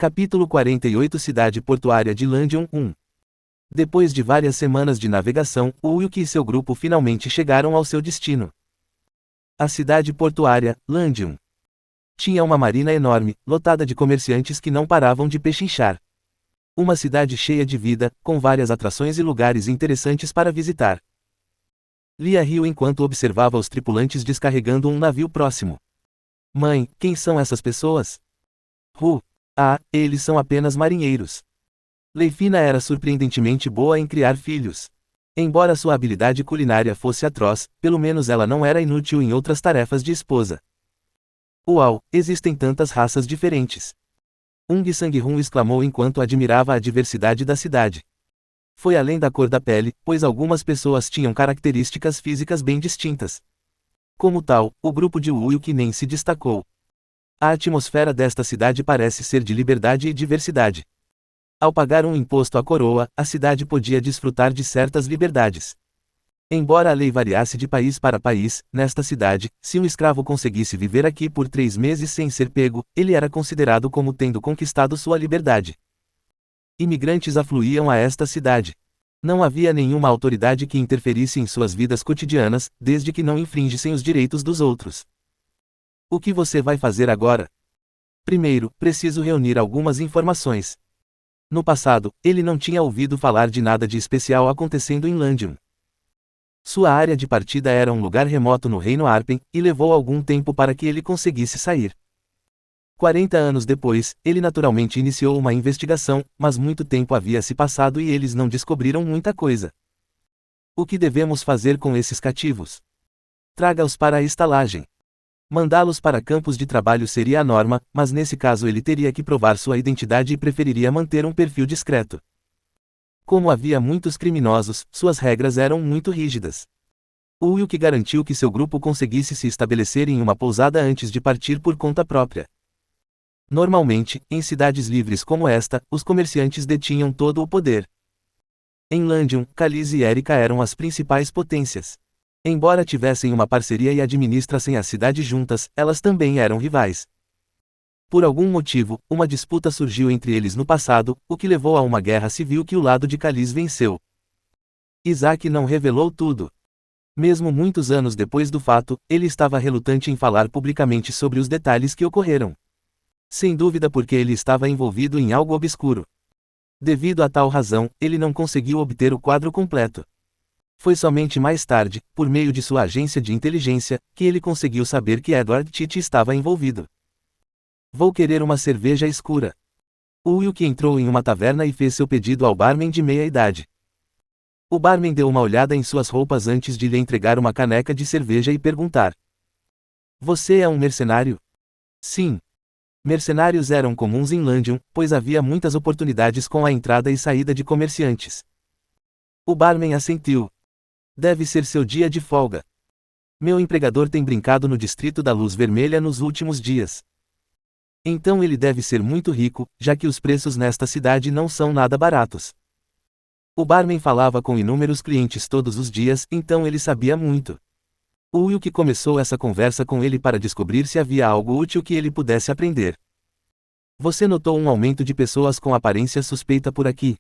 Capítulo 48 Cidade Portuária de Landion 1. Depois de várias semanas de navegação, Ulk e seu grupo finalmente chegaram ao seu destino. A cidade portuária, Landion, tinha uma marina enorme, lotada de comerciantes que não paravam de pechinchar. Uma cidade cheia de vida, com várias atrações e lugares interessantes para visitar. Lia riu enquanto observava os tripulantes descarregando um navio próximo. Mãe, quem são essas pessoas? Eles são apenas marinheiros. Leifina era surpreendentemente boa em criar filhos. Embora sua habilidade culinária fosse atroz, pelo menos ela não era inútil em outras tarefas de esposa. Uau, existem tantas raças diferentes! Ung Sang-hun exclamou enquanto admirava a diversidade da cidade. Foi além da cor da pele, pois algumas pessoas tinham características físicas bem distintas. Como tal, o grupo de Ulk nem se destacou. A atmosfera desta cidade parece ser de liberdade e diversidade. Ao pagar um imposto à coroa, a cidade podia desfrutar de certas liberdades. Embora a lei variasse de país para país, nesta cidade, se um escravo conseguisse viver aqui por 3 meses sem ser pego, ele era considerado como tendo conquistado sua liberdade. Imigrantes afluíam a esta cidade. Não havia nenhuma autoridade que interferisse em suas vidas cotidianas, desde que não infringissem os direitos dos outros. O que você vai fazer agora? Primeiro, preciso reunir algumas informações. No passado, ele não tinha ouvido falar de nada de especial acontecendo em Landion. Sua área de partida era um lugar remoto no Reino Arpen, e levou algum tempo para que ele conseguisse sair. 40 anos depois, ele naturalmente iniciou uma investigação, mas muito tempo havia se passado e eles não descobriram muita coisa. O que devemos fazer com esses cativos? Traga-os para a estalagem. Mandá-los para campos de trabalho seria a norma, mas nesse caso ele teria que provar sua identidade e preferiria manter um perfil discreto. Como havia muitos criminosos, suas regras eram muito rígidas. Ulk garantiu que seu grupo conseguisse se estabelecer em uma pousada antes de partir por conta própria. Normalmente, em cidades livres como esta, os comerciantes detinham todo o poder. Em Landion, Khaleesi e Erika eram as principais potências. Embora tivessem uma parceria e administrassem a cidade juntas, elas também eram rivais. Por algum motivo, uma disputa surgiu entre eles no passado, o que levou a uma guerra civil que o lado de Khaleesi venceu. Isaac não revelou tudo. Mesmo muitos anos depois do fato, ele estava relutante em falar publicamente sobre os detalhes que ocorreram. Sem dúvida porque ele estava envolvido em algo obscuro. Devido a tal razão, ele não conseguiu obter o quadro completo. Foi somente mais tarde, por meio de sua agência de inteligência, que ele conseguiu saber que Edward Teach estava envolvido. Vou querer uma cerveja escura. Ulk entrou em uma taverna e fez seu pedido ao barman de meia-idade. O barman deu uma olhada em suas roupas antes de lhe entregar uma caneca de cerveja e perguntar: Você é um mercenário? Sim. Mercenários eram comuns em Landion, pois havia muitas oportunidades com a entrada e saída de comerciantes. O barman assentiu. Deve ser seu dia de folga. Meu empregador tem brincado no distrito da Luz Vermelha nos últimos dias. Então ele deve ser muito rico, já que os preços nesta cidade não são nada baratos. O barman falava com inúmeros clientes todos os dias, então ele sabia muito. Ulk começou essa conversa com ele para descobrir se havia algo útil que ele pudesse aprender. Você notou um aumento de pessoas com aparência suspeita por aqui?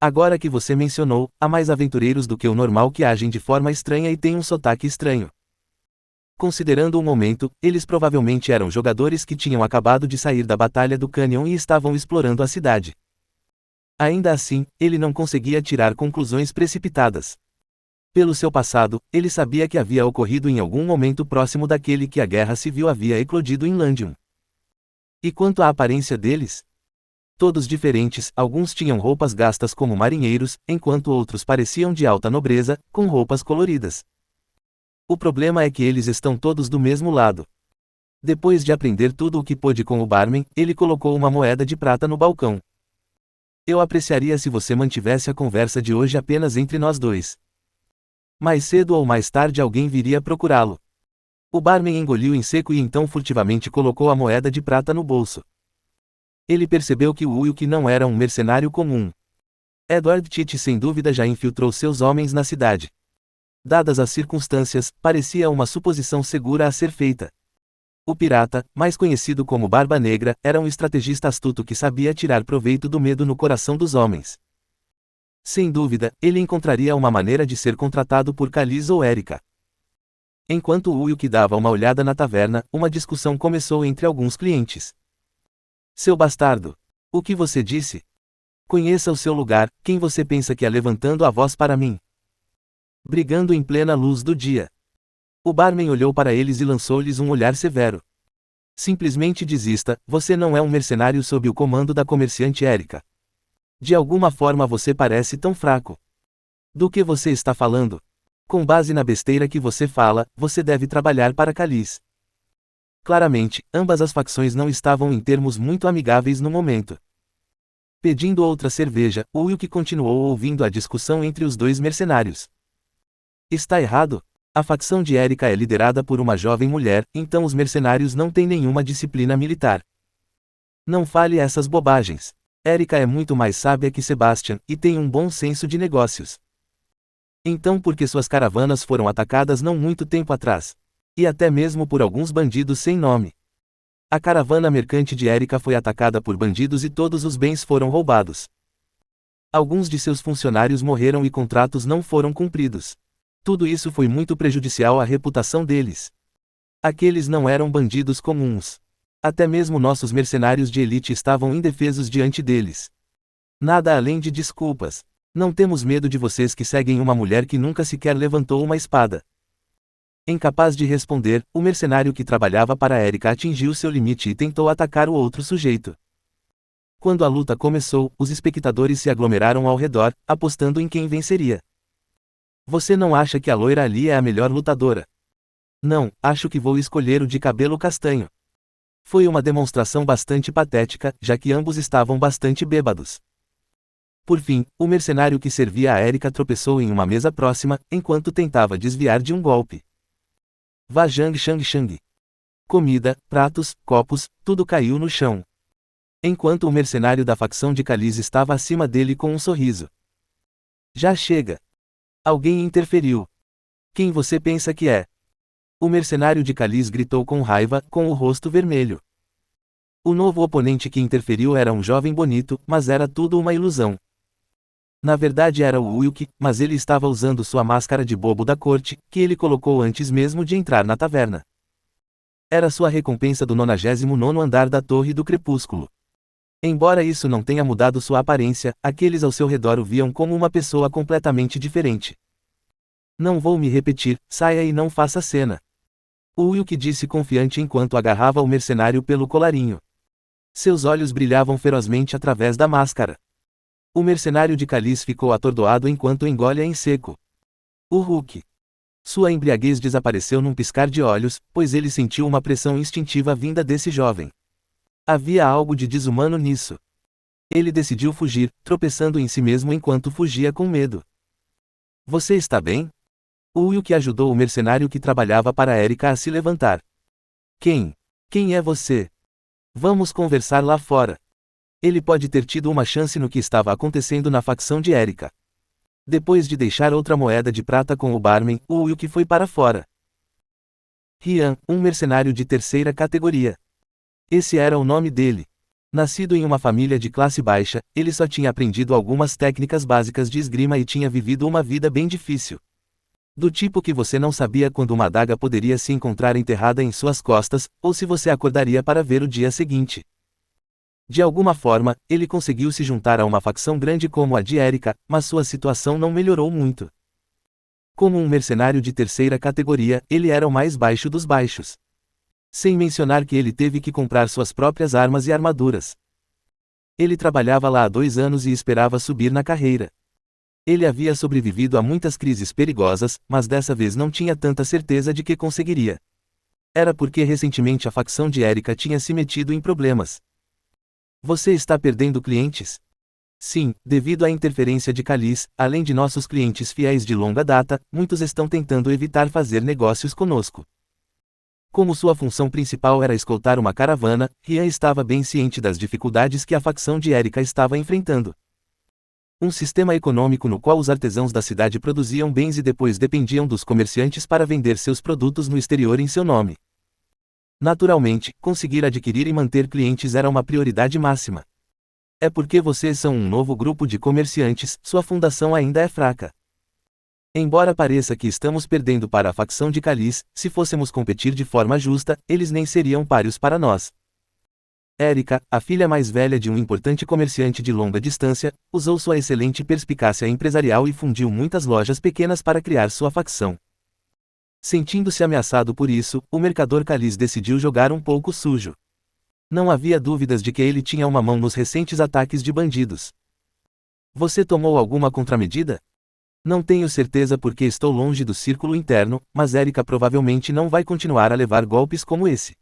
Agora que você mencionou, há mais aventureiros do que o normal que agem de forma estranha e têm um sotaque estranho. Considerando o momento, eles provavelmente eram jogadores que tinham acabado de sair da Batalha do Canyon e estavam explorando a cidade. Ainda assim, ele não conseguia tirar conclusões precipitadas. Pelo seu passado, ele sabia que havia ocorrido em algum momento próximo daquele que a guerra civil havia eclodido em Landion. E quanto à aparência deles? Todos diferentes, alguns tinham roupas gastas como marinheiros, enquanto outros pareciam de alta nobreza, com roupas coloridas. O problema é que eles estão todos do mesmo lado. Depois de aprender tudo o que pôde com o barman, ele colocou uma moeda de prata no balcão. Eu apreciaria se você mantivesse a conversa de hoje apenas entre nós dois. Mais cedo ou mais tarde alguém viria procurá-lo. O barman engoliu em seco e então furtivamente colocou a moeda de prata no bolso. Ele percebeu que Ulk não era um mercenário comum. Edward Teach sem dúvida já infiltrou seus homens na cidade. Dadas as circunstâncias, parecia uma suposição segura a ser feita. O pirata, mais conhecido como Barba Negra, era um estrategista astuto que sabia tirar proveito do medo no coração dos homens. Sem dúvida, ele encontraria uma maneira de ser contratado por Khalees ou Erika. Enquanto Wilk dava uma olhada na taverna, uma discussão começou entre alguns clientes. Seu bastardo! O que você disse? Conheça o seu lugar, quem você pensa que é levantando a voz para mim? Brigando em plena luz do dia. O barman olhou para eles e lançou-lhes um olhar severo. Simplesmente desista, você não é um mercenário sob o comando da comerciante Erika. De alguma forma você parece tão fraco. Do que você está falando? Com base na besteira que você fala, você deve trabalhar para Khalees. Claramente, ambas as facções não estavam em termos muito amigáveis no momento. Pedindo outra cerveja, Wilk continuou ouvindo a discussão entre os dois mercenários. Está errado? A facção de Erika é liderada por uma jovem mulher, então os mercenários não têm nenhuma disciplina militar. Não fale essas bobagens. Erika é muito mais sábia que Sebastian, e tem um bom senso de negócios. Então por que suas caravanas foram atacadas não muito tempo atrás? E até mesmo por alguns bandidos sem nome. A caravana mercante de Erika foi atacada por bandidos e todos os bens foram roubados. Alguns de seus funcionários morreram e contratos não foram cumpridos. Tudo isso foi muito prejudicial à reputação deles. Aqueles não eram bandidos comuns. Até mesmo nossos mercenários de elite estavam indefesos diante deles. Nada além de desculpas. Não temos medo de vocês que seguem uma mulher que nunca sequer levantou uma espada. Incapaz de responder, o mercenário que trabalhava para Erika atingiu seu limite e tentou atacar o outro sujeito. Quando a luta começou, os espectadores se aglomeraram ao redor, apostando em quem venceria. Você não acha que a loira ali é a melhor lutadora? Não, acho que vou escolher o de cabelo castanho. Foi uma demonstração bastante patética, já que ambos estavam bastante bêbados. Por fim, o mercenário que servia a Erika tropeçou em uma mesa próxima, enquanto tentava desviar de um golpe. Vajang Shang Shang. Comida, pratos, copos, tudo caiu no chão. Enquanto o mercenário da facção de Khalees estava acima dele com um sorriso. Já chega. Alguém interferiu. Quem você pensa que é? O mercenário de Khalees gritou com raiva, com o rosto vermelho. O novo oponente que interferiu era um jovem bonito, mas era tudo uma ilusão. Na verdade era o Wilk, mas ele estava usando sua máscara de bobo da corte, que ele colocou antes mesmo de entrar na taverna. Era sua recompensa do 99º andar da Torre do Crepúsculo. Embora isso não tenha mudado sua aparência, aqueles ao seu redor o viam como uma pessoa completamente diferente. Não vou me repetir, saia e não faça cena. O Wilk disse confiante enquanto agarrava o mercenário pelo colarinho. Seus olhos brilhavam ferozmente através da máscara. O mercenário de Khalees ficou atordoado enquanto engole em seco. O Hulk. Sua embriaguez desapareceu num piscar de olhos, pois ele sentiu uma pressão instintiva vinda desse jovem. Havia algo de desumano nisso. Ele decidiu fugir, tropeçando em si mesmo enquanto fugia com medo. Você está bem? O Wilk ajudou o mercenário que trabalhava para Erika a se levantar. Quem? Quem é você? Vamos conversar lá fora. Ele pode ter tido uma chance no que estava acontecendo na facção de Erika. Depois de deixar outra moeda de prata com o barman, o Wilk foi para fora. Rian, um mercenário de terceira categoria. Esse era o nome dele. Nascido em uma família de classe baixa, ele só tinha aprendido algumas técnicas básicas de esgrima e tinha vivido uma vida bem difícil. Do tipo que você não sabia quando uma adaga poderia se encontrar enterrada em suas costas, ou se você acordaria para ver o dia seguinte. De alguma forma, ele conseguiu se juntar a uma facção grande como a de Erika, mas sua situação não melhorou muito. Como um mercenário de terceira categoria, ele era o mais baixo dos baixos. Sem mencionar que ele teve que comprar suas próprias armas e armaduras. Ele trabalhava lá há 2 anos e esperava subir na carreira. Ele havia sobrevivido a muitas crises perigosas, mas dessa vez não tinha tanta certeza de que conseguiria. Era porque recentemente a facção de Erika tinha se metido em problemas. Você está perdendo clientes? Sim, devido à interferência de Khalees, além de nossos clientes fiéis de longa data, muitos estão tentando evitar fazer negócios conosco. Como sua função principal era escoltar uma caravana, Rian estava bem ciente das dificuldades que a facção de Erika estava enfrentando. Um sistema econômico no qual os artesãos da cidade produziam bens e depois dependiam dos comerciantes para vender seus produtos no exterior em seu nome. Naturalmente, conseguir adquirir e manter clientes era uma prioridade máxima. É porque vocês são um novo grupo de comerciantes, sua fundação ainda é fraca. Embora pareça que estamos perdendo para a facção de Kalis, se fôssemos competir de forma justa, eles nem seriam páreos para nós. Erika, a filha mais velha de um importante comerciante de longa distância, usou sua excelente perspicácia empresarial e fundiu muitas lojas pequenas para criar sua facção. Sentindo-se ameaçado por isso, o mercador Kalis decidiu jogar um pouco sujo. Não havia dúvidas de que ele tinha uma mão nos recentes ataques de bandidos. Você tomou alguma contramedida? Não tenho certeza porque estou longe do círculo interno, mas Erika provavelmente não vai continuar a levar golpes como esse.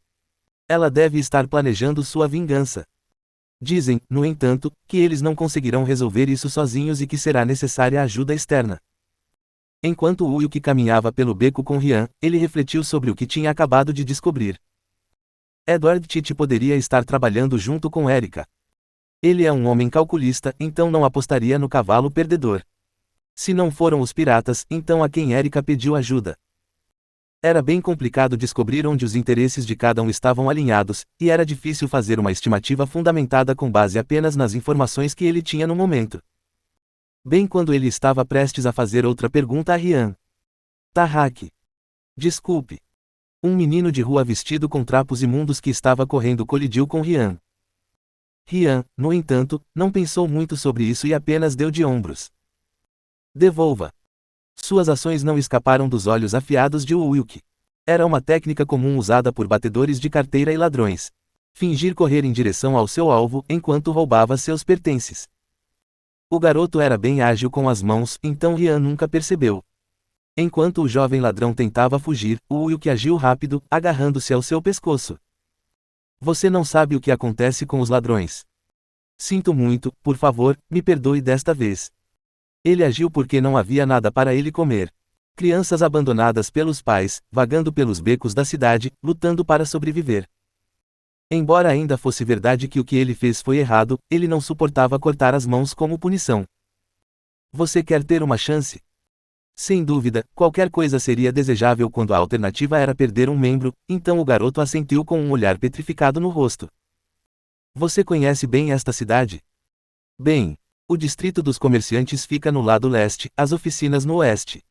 Ela deve estar planejando sua vingança. Dizem, no entanto, que eles não conseguirão resolver isso sozinhos e que será necessária ajuda externa. Enquanto Uyuki caminhava pelo beco com Rian, ele refletiu sobre o que tinha acabado de descobrir. Edward Tite poderia estar trabalhando junto com Erika. Ele é um homem calculista, então não apostaria no cavalo perdedor. Se não foram os piratas, então a quem Erika pediu ajuda. Era bem complicado descobrir onde os interesses de cada um estavam alinhados, e era difícil fazer uma estimativa fundamentada com base apenas nas informações que ele tinha no momento. Bem quando ele estava prestes a fazer outra pergunta a Rian. Tahaki. Desculpe. Um menino de rua vestido com trapos imundos que estava correndo colidiu com Rian. Rian, no entanto, não pensou muito sobre isso e apenas deu de ombros. Devolva. Suas ações não escaparam dos olhos afiados de Uyuki. Era uma técnica comum usada por batedores de carteira e ladrões. Fingir correr em direção ao seu alvo enquanto roubava seus pertences. O garoto era bem ágil com as mãos, então Rian nunca percebeu. Enquanto o jovem ladrão tentava fugir, Uyuki agiu rápido, agarrando-se ao seu pescoço. Você não sabe o que acontece com os ladrões. Sinto muito, por favor, me perdoe desta vez. Ele agiu porque não havia nada para ele comer. Crianças abandonadas pelos pais, vagando pelos becos da cidade, lutando para sobreviver. Embora ainda fosse verdade que o que ele fez foi errado, ele não suportava cortar as mãos como punição. Você quer ter uma chance? Sem dúvida, qualquer coisa seria desejável quando a alternativa era perder um membro, então o garoto assentiu com um olhar petrificado no rosto. Você conhece bem esta cidade? Bem. O distrito dos comerciantes fica no lado leste, as oficinas no oeste.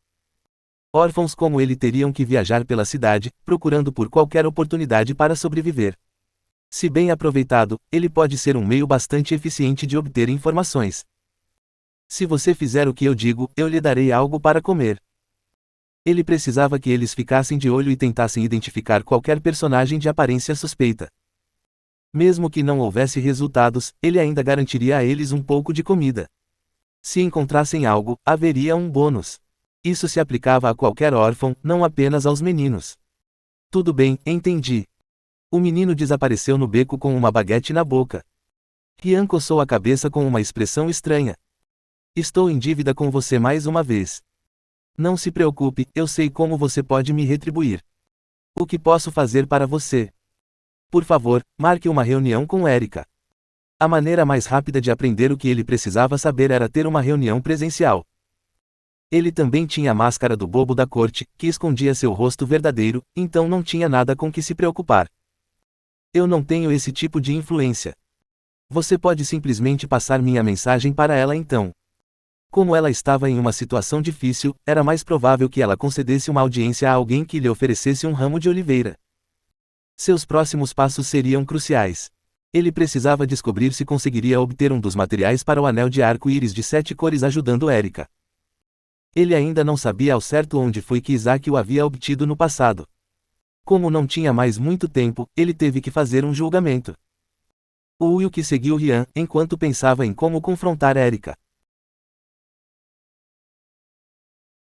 Órfãos como ele teriam que viajar pela cidade, procurando por qualquer oportunidade para sobreviver. Se bem aproveitado, ele pode ser um meio bastante eficiente de obter informações. Se você fizer o que eu digo, eu lhe darei algo para comer. Ele precisava que eles ficassem de olho e tentassem identificar qualquer personagem de aparência suspeita. Mesmo que não houvesse resultados, ele ainda garantiria a eles um pouco de comida. Se encontrassem algo, haveria um bônus. Isso se aplicava a qualquer órfão, não apenas aos meninos. Tudo bem, entendi. O menino desapareceu no beco com uma baguete na boca. Rian coçou a cabeça com uma expressão estranha. Estou em dívida com você mais uma vez. Não se preocupe, eu sei como você pode me retribuir. O que posso fazer para você? Por favor, marque uma reunião com Erika. A maneira mais rápida de aprender o que ele precisava saber era ter uma reunião presencial. Ele também tinha a máscara do bobo da corte, que escondia seu rosto verdadeiro, então não tinha nada com que se preocupar. Eu não tenho esse tipo de influência. Você pode simplesmente passar minha mensagem para ela então. Como ela estava em uma situação difícil, era mais provável que ela concedesse uma audiência a alguém que lhe oferecesse um ramo de oliveira. Seus próximos passos seriam cruciais. Ele precisava descobrir se conseguiria obter um dos materiais para o anel de arco-íris de 7 cores ajudando Erika. Ele ainda não sabia ao certo onde foi que Isaac o havia obtido no passado. Como não tinha mais muito tempo, ele teve que fazer um julgamento. O Uyuki seguiu Rian, enquanto pensava em como confrontar Erika.